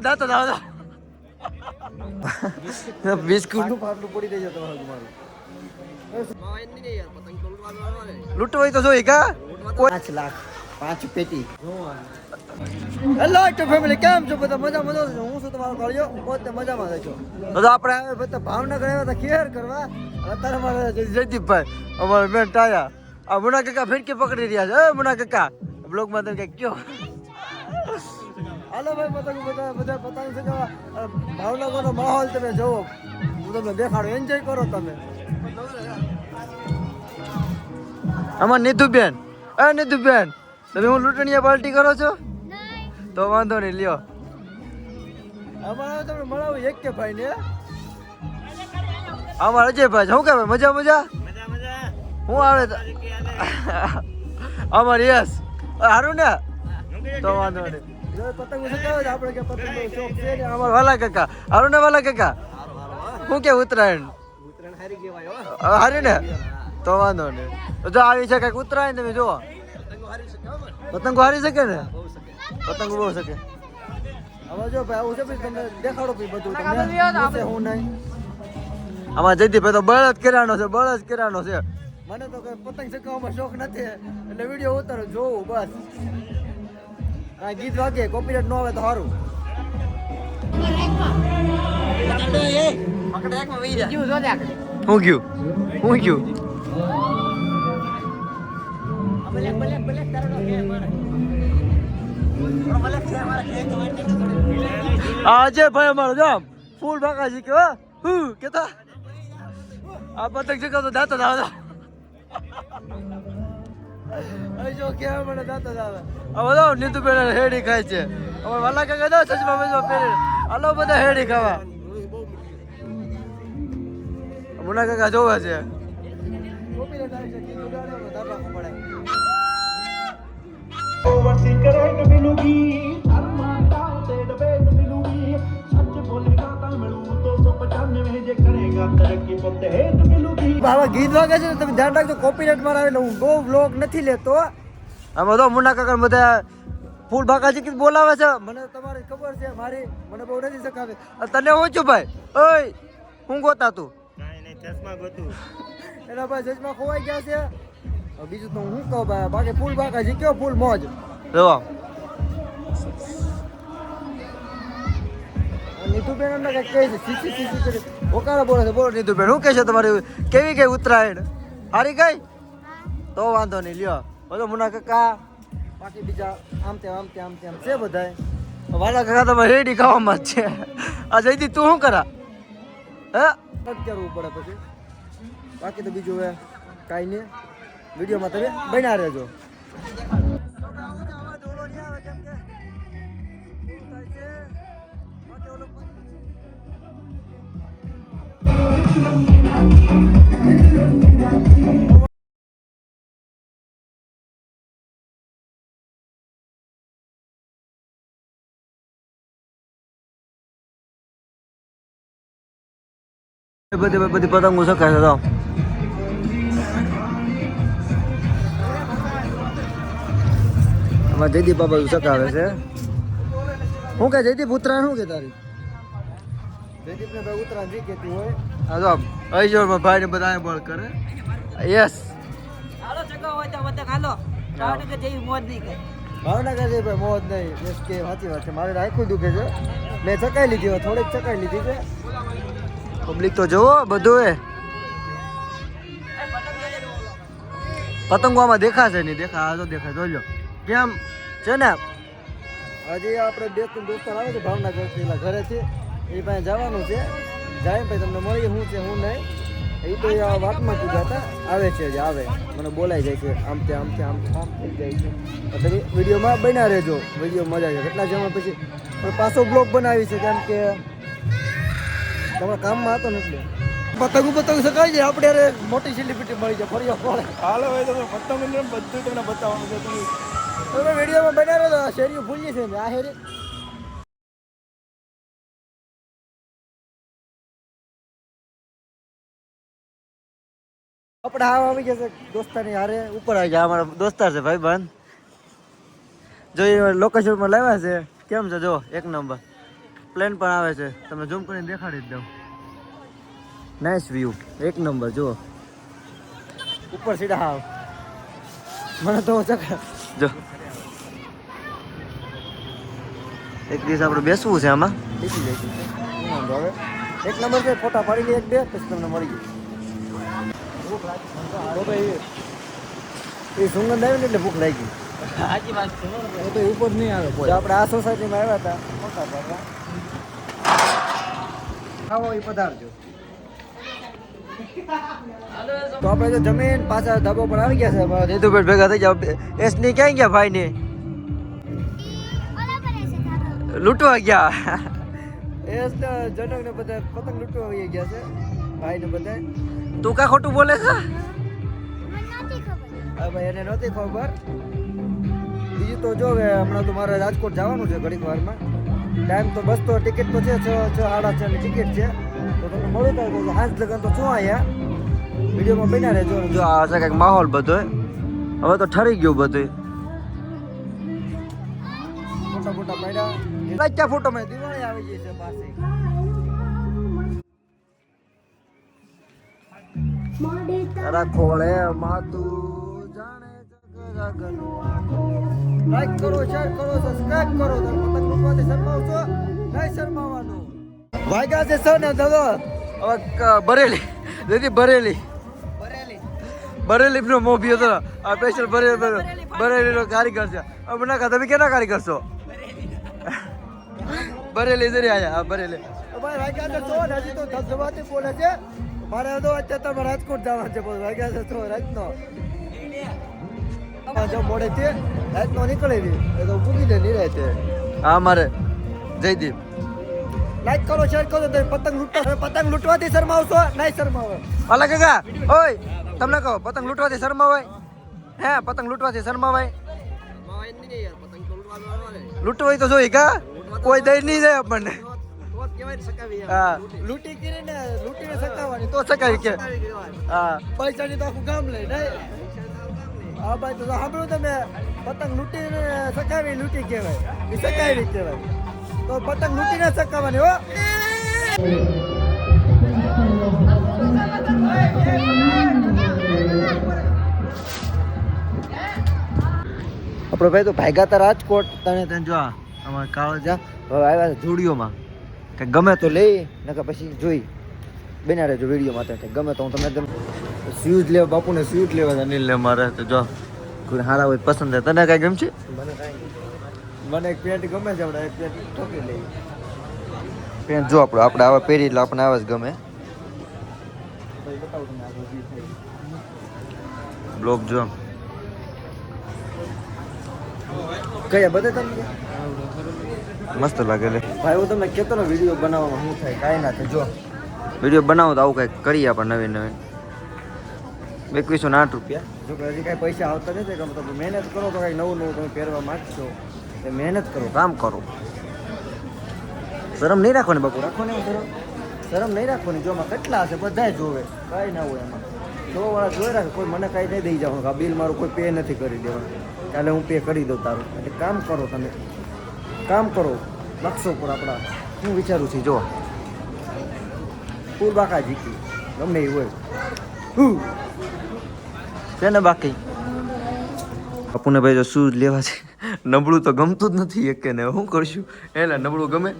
દાતો દાતો biscuit નું પાટલું પડી જાય તમારું મારું લૂંટો હોય તો જોઈ કા 5 લાખ 5 પેટી હેલો ટુ ફેમિલી કેમ છો બધા મજામાં છો હું છું તમારો કાળિયો પોતે મજામાં છો તો આપણે આવે બધા ભાવનગર આવ્યા હતા કેર કરવા અત્યારે મારે જયદીપભાઈ અમારા બેન ટાયા આ મુના કાકા ફિરકી પકડી રહ્યા છે એ મુના કાકા બ્લોગ માં તમે કઈ કયો હાલો ભાઈ પતંગ બધા પતંગ ચગાવવા ભાવનગરનો માહોલ તમે જોવો હું તમને દેખાડું એન્જોય કરો તમે આમાં નિધુબેન નિધુબેન તમે હું લૂંટણીયા પાર્ટી કરો છો તો વાંધો નહીં લ્યો અમારે તમને મળાવું એક કે ભાઈ ને અમારે અજયભાઈ શું કે ભાઈ મજા મજા હું આવે અમારે યસ સારું ને તો વાંધો નહીં પતંગ ચગાવે છે આપણે કે પતંગ શોખ છે ને અમારા વાલા કાકા હારું ને વાલા કાકા શું કે ઉત્તરાયણ હારી કહેવાય હારી ને તો વાંધો નહીં જો આવી છે કઈક ઉત્તરાયણ તમે જુઓ પતંગો હારી શકે ને પતંગો બહુ શકે હવે જો ભાઈ આવું છે તમને દેખાડો બધું તમને હું નહીં આમાં જયદીપભાઈ તો બળ જ કર્યાનો છે મને તો કઈ પતંગ ચગાવવામાં શોખ નથી એટલે વિડીયો ઉતારો જોવું બસ આ ગીત વાગે કોપીરાઈટ ન આવે તો સારું હું ગયું આજે ભાઈ અમારો જામ ફૂલ બાકાજી કે હું કેતા આ પતંગ ચગાવતો દાતો દાદા જો કેવા મને દાતો દાદા હવે તો નીતુ પેલા હેડી ખાય છે હવે વાલા કાકા દો સજમાં મેજો પેરે હાલો બધા હેડી ખાવા મુના કાકા જોવે છે ગીત વાગે છે તમે ધ્યાન રાખજો કોપીરાઈટ માં આવે હું બહુ વ્લોગ નથી લેતો આમાં તો મુના કાકા બધા ફૂલ બાકાજી કીધું બોલાવે છે મને તમારી ખબર છે મારી મને બહુ નથી શકાવે તને હું છું ભાઈ ઓય હું ગોતા તું ચશ્મા ગોતું એના ભાઈ ચશ્મા ખોવાઈ ગયા છે બીજું તો હું કહું ભાઈ બાકી ફૂલ બાકાજી કયો ફૂલ મોજ જો નીતુબેન અમને કઈ કહે છે સીસી કરી ઓકારા બોલે છે બોલો નીતુબેન શું કહે છે તમારી કેવી ગઈ ઉત્તરાયણ હારી ગઈ તો વાંધો નહીં લ્યો બધો મુના કાકા બાકી બીજા આમ તેમ છે બધાય વાલા કાકા તમે રેડી ખાવામાં જ છે આ જયદી તું શું કરા હે કરવું પડે પછી બાકી તો બીજું હવે કાંઈ નહીં વિડીયોમાં તમે બન્યા રહેજો બધી પતંગો શકાય છે તો આમાં જયદીપ બાબા શકાવે છે શું કે જયદીપ ઉત્તરાયણ શું કે તારી જયદીપ ને ભાઈ ઉત્તરાયણ જે કહેતી હોય હા તો અહીજોરમાં ભાઈ ને બધા બળ કરે યસ હાલો ચગાવ હોય તો બધા હાલો ભાવનગર જેવી મોજ નહીં કરે ભાવનગર જેવી ભાઈ મોજ નહીં બસ કે સાચી વાત છે મારે આખું દુખે છે મેં ચકાઈ લીધી હોય થોડીક ચકાઈ લીધી છે પબ્લિક તો જોવો બધું એ પતંગો આમાં દેખાશે નહીં દેખાય જોજો કેમ છે ને હજી આપણે બે ત્રણ દોસ્તો આવે છે ભાવનગર પેલા ઘરેથી એ પાસે જવાનું છે જાય ભાઈ તમને મળીએ શું છે હું નહીં એ તો વાતમાં કીધા હતા આવે છે હજી આવે મને બોલાઈ જાય છે આમ થઈ જાય છે તમે વિડીયોમાં બન્યા રહેજો વિડીયો મજા છે કેટલા જમા પછી પાછો બ્લોગ બનાવી છે કેમ કે તમારા કામમાં હતો ને એટલે પતંગ શકાય છે આપણે અરે મોટી સેલિબ્રિટી મળી જાય ફરી પડે હાલો ભાઈ તમે પતંગ બધું તમને બતાવવાનું છે તમે વિડીયોમાં બનાવ્યો તો શેરીઓ ભૂલી છે આ શેરી આપણે આવી જશે દોસ્તારની હારે ઉપર આવી ગયા અમારા દોસ્તાર છે ભાઈ બંધ જો લોકેશનમાં લાવ્યા છે કેમ છે જો એક નંબર પ્લેન પણ આવે છે, તમે ઝૂમ કરીને દેખાડી જ દઉં. નાઇસ વ્યૂ, એક નંબર. જુઓ ઉપર સીધા હાવ મને તો જો એક દિવસ આપણે બેસવું છે આમાં, બેસી જઈશું. હવે એક નંબર છે, ફોટા પાડી લે એક બે, પછી તમને મળી ગયું. તો ભાઈ એ સુગંધ આવી ને એટલે ભૂખ લાગી. સાચી વાત છે, તો ઉપર નહીં આવે કોઈ. આપણે આ સોસાયટીમાં આવ્યા હતા ફોટા પાડવા. ખાવો એ પધારજો. તો આપણે જો જમીન પાછા ધાબો પર આવી ગયા છે. રીતુભાઈ ભેગા થઈ જાવ. એસની ક્યાં ગયા ભાઈ ને લૂંટવા ગયા. એસ જનક ને બધા પતંગ લૂંટવા આવી ગયા છે ભાઈ ને બધા. તું કા ખોટું બોલે છે? હા ભાઈ એને નહોતી ખબર. બીજું તો જો હમણાં તો મારે રાજકોટ જવાનું છે ઘડીક વારમાં. ટાઈમ તો બસ તો ટિકિટ તો છે 6 6:30 ની ટિકિટ છે. તો તમને મળું તો હાથ લગન તો શું આયા વિડીયોમાં બન્યા રહેજો. જો આ છે કંઈક માહોલ બધો. હવે તો ઠરી ગયું બધું. ફોટા ફોટા પાડ્યા. ક્યાં ફોટો માં દિવાળી આવી ગઈ છે પાસે. તારા ખોળે માતું જાણે જગનું. લાઈક કરો, શેર કરો, સબસ્ક્રાઇબ કરો. પતંગ લૂંટવાથી શરમાવશો નહીં, શરમાવાનું. વાગ્યા છે સર ને દાદો હવે બરેલી દીદી બરેલી નો મોભી હતો. આ સ્પેશિયલ બરેલી નો કારીગર છે. ના તમે કેના કારીગર છો? બરેલી જરી આયા. બરેલી ભાઈ વાગ્યા છે તો હજી તો ધબધબાથી બોલે છે. મારે તો અત્યારે તો રાજકોટ જવાનું છે. વાગ્યા છે તો રાતનો જો મોડે છે રાતનો નીકળી રહી એ તો પૂગી દે નહીં રહે. હા મારે જયદીપ લાઈક કરો, શેર કરો. પતંગ લૂંટવાથી શરમાવશો નહીં, શરમાવે. અલા કાકા ઓય તમને કહો પતંગ લૂંટવાથી શરમાવાય? હે પતંગ લૂંટવાથી શરમાવાય? લૂંટવાય તો જોઈ કા કોઈ દઈ નહીં જાય આપણને. હા લૂંટી કરીને લૂંટીને સકાવવાની તો સકાવી કે. હા પૈસાની તો આખું ગામ લઈ નહીં. હા ભાઈ તો સાંભળ્યું તમે પતંગ લૂંટીને સકાવી લૂંટી કહેવાય, એ સકાવી કહેવાય. તો પતંગ લૂંટીને સકાવવાની હો. આપણો ભાઈ તો ભાગ્યા હતા રાજકોટ. તને જો અમારે કાળો જા હવે આવ્યા છે જુડિયોમાં. કે ગમે તો લઈ નકર પછી જોઈ બના રહેજો વિડીયોમાં. તો ગમે તો હું તમને એકદમ સ્યુઝ લેવા બાપુને સ્યુઝ લેવા અનિલ લે મારે તો જો કોઈ સારા હોય પસંદ છે. તને કાંઈ ગમશે? મને એક પેન્ટ ગમે છે. આપણે એક પેન્ટ ઠોકી લઈ પેન્ટ જો આપણે આવા પહેરી એટલે આપણને આવા જ ગમે. બ્લોગ જો કયા બધે તમને મસ્ત લાગે લે ભાઈ. હું તમને કહેતો ને વિડીયો બનાવવામાં શું થાય કાંઈ ના થાય. જો વિડીયો બનાવો તો આવું કંઈક કરીએ આપણે નવીન 2108 રૂપિયા. જો કે હજી કાંઈ પૈસા આવતા નથી ગમતો. મહેનત કરો તો કાંઈક નવું તમે પહેરવા માંગશો એ મહેનત કરો, કામ કરો. શરમ નહીં રાખવાની બાપુ, રાખો ને શરમ નહીં રાખવાની. જો આમાં કેટલા હશે બધા જોવે, કાંઈ ના હોય એમાં. 100 વાળા જોઈ રાખે. કોઈ મને કાંઈ નહીં દઈ જવાનું. આ બિલ મારું કોઈ પે નથી કરી દેવાનું. કાલે હું પે કરી દઉં તારું. એટલે કામ કરો, તમે કામ કરો. લક્ષો પર આપણા હું વિચારું છું. જો ફૂલ બાકા જીતી ગમે એ હોય છે ને. બાકી બાપુને ભાઈ જો શૂઝ લેવા છે. નબળું તો ગમતું જ નથી એક ને. શું કરશું એલા? નબળું ગમે,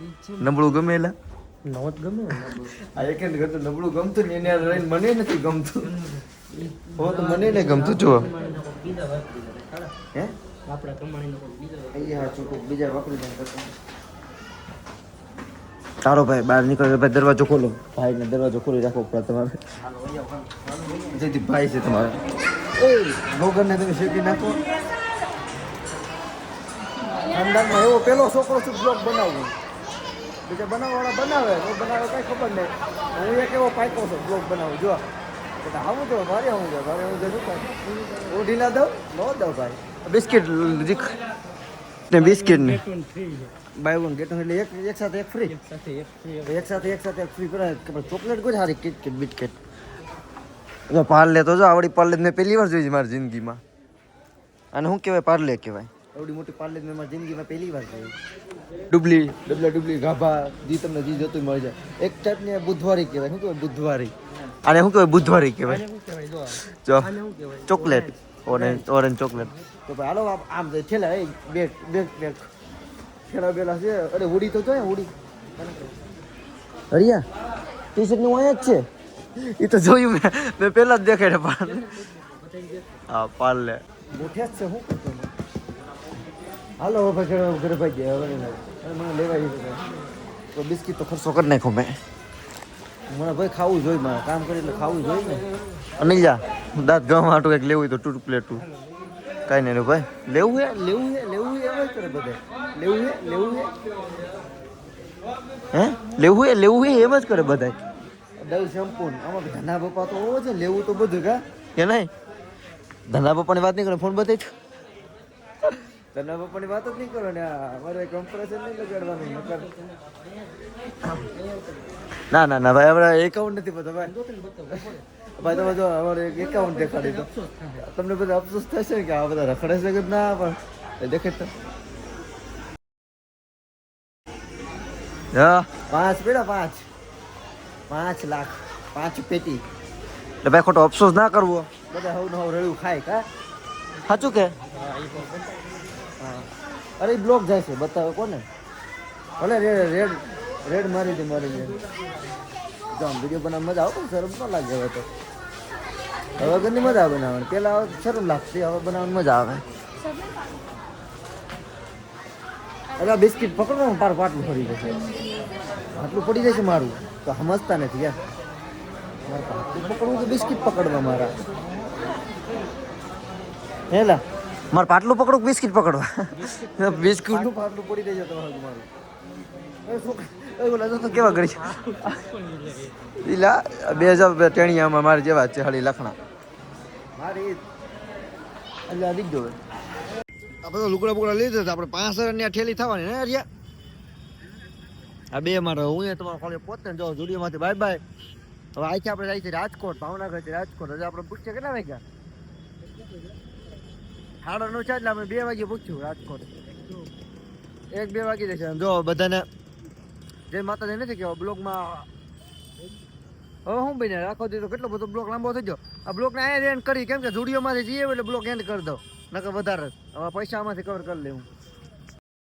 નબળું ગમે એલા નવત ગમે. આ એક નબળું ગમતું ને એને લઈને મને નથી ગમતું. હો તો મને નહીં ગમતું. જો હે આપણે બીજા વાપરી દે. તારો ભાઈ બહાર નીકળે ભાઈ દરવાજો ખોલો. ભાઈને દરવાજો ખોલી રાખવો પડે તમારે. જેથી ભાઈ છે તમારે લોગરને તમે શેકી નાખો. ખાનદાનમાં એવો પેલો છોકરો છું બ્લોગ બનાવવો. બીજા બનાવવાવાળા બનાવે બનાવે કાંઈ ખબર નહીં. હું એક એવો પાકો છું બ્લોગ બનાવું. જો આવું જો ભારે હું જો ભારે હું જતું હું ઢીલા દઉં ન દઉં ભાઈ. બિસ્કિટ ને બિસ્કિટ ને બાય વન ગેટ એટલે એક સાથે એક ફ્રી. એક સાથે એક ફ્રી કરે. ચોકલેટ કોઈ સારી કિટકેટ બિસ્કિટ. પાર્લે તો જો આવડી પાર્લે મેં પહેલી વાર જોઈ છે મારી જિંદગીમાં. અને શું કહેવાય? પાર્લે કહેવાય. એવડી મોટી પાર્લેજ મેં મારી જિંદગીમાં પહેલી વાર જોઈ. ડબલી ગાભા જી તમને જી જોતું મળી જાય. એક ટાઈપની બુધવારી કહેવાય. શું કહેવાય બુધવારી? આને શું કહેવાય બુધવારી કહેવાય? જો ચોકલેટ, ઓરેન્જ ચોકલેટ. તો ભાઈ હાલો આમ છેલ્લા બેગ છેલ્લા બેલા છે. અરે ઉડી તો જોઈએ ઉડી. હરિયા ટી શર્ટ નું અહીંયા જ છે. એ તો જોયું મેં પહેલા જ દેખાડે પણ હા પાર્લે મોઠ્યા જ છે. શું કરતો હાલો હવે ઘરે ભાઈ ગયા હવે મને લેવા તો બિસ્કીટ તો ખર્ચો કરી નાખો મેં. મને ભાઈ ખાવું જોઈએ, મારે કામ કરી એટલે ખાવું જોઈએ ને. અનિલ જા દાંત ગમ આટું કંઈક લેવું હોય તો ટૂટ પ્લેટું કાંઈ નહીં ભાઈ. લેવું હે એમ જ કરે બધા. લેવું હે એમ જ કરે બધા. દલ શેમ્પુ આમાં ધના પપ્પા તો હોવો છે. લેવું તો બધું કા કે નહીં? ધના પપ્પાની વાત નહીં કરો, ફોન બતાવી છો. ધના પપ્પાની વાત જ નહીં કરો ને. અમારે કમ્પ્રેશન નહીં લગાડવાનું. ના ભાઈ આપણે એકાઉન્ટ નથી બધા ભાઈ. તમે જો અમારે એકાઉન્ટ દેખાડી દો તમને બધા અફસોસ થશે ને કે આ બધા રખડે છે કે ના. પણ દેખે તો 5 લાખ 5 પેટી. એટલે ભાઈ ખોટો અફસોસ ના કરવો. બધા હવ રડ્યું ખાય કા સાચું કે? અરે બ્લોક જાય છે બતાવે કોને? ભલે રેડ મારી દે જો આમ વિડીયો બનાવવા મજા આવે. શરમ ન લાગે હવે તો. હવે ઘરની મજા આવે બનાવવાની. પેલા શરમ લાગતી, હવે બનાવવાની મજા આવે. અરે બિસ્કીટ પકડો પાટલું ફરી જશે. આટલું પડી જશે મારું તો સમજતા નથી યાર. મારે પાટલું પકડવું કે બિસ્કીટ પકડવા મારા? હેલા મારે પાટલું પકડવું બિસ્કીટ પકડવા? બિસ્કીટનું પાટલું પડી જાય તમારું મારું. કેવા કરી ઈલા 2000 ટેણીયામાં મારે જેવા છે હળી લખણા મારી એટલે દીક જોવે. આ બધા લુકડા બુકડા લીધા હતા આપણે 5000 ની ઠેલી થવાની ને યાર. આ બે મારો હું તમારો ખાલી પોતે જો જુડીઓમાંથી બાય બાય. હવે આખી આપણે જાય છે રાજકોટ, ભાવનગરથી રાજકોટ. હજી આપણે પૂછીએ કેટલા વાગ્યા? 9:30 છે એટલે આપણે 2 વાગે પૂછ્યું રાજકોટ. 1-2 વાગી જશે. જો બધાને જય માતાજી નથી કેવા બ્લોગમાં. હવે હું બને રાખો દીધો કેટલો બધો બ્લોક લાંબો થઈ ગયો. આ બ્લોકને અહીંયા એન્ડ કરી કેમ કે જુડીઓમાંથી જઈએ એટલે બ્લોક એન્ડ કરી દો નકર વધારે. હવે પૈસા આમાંથી કવર કરી લેવું.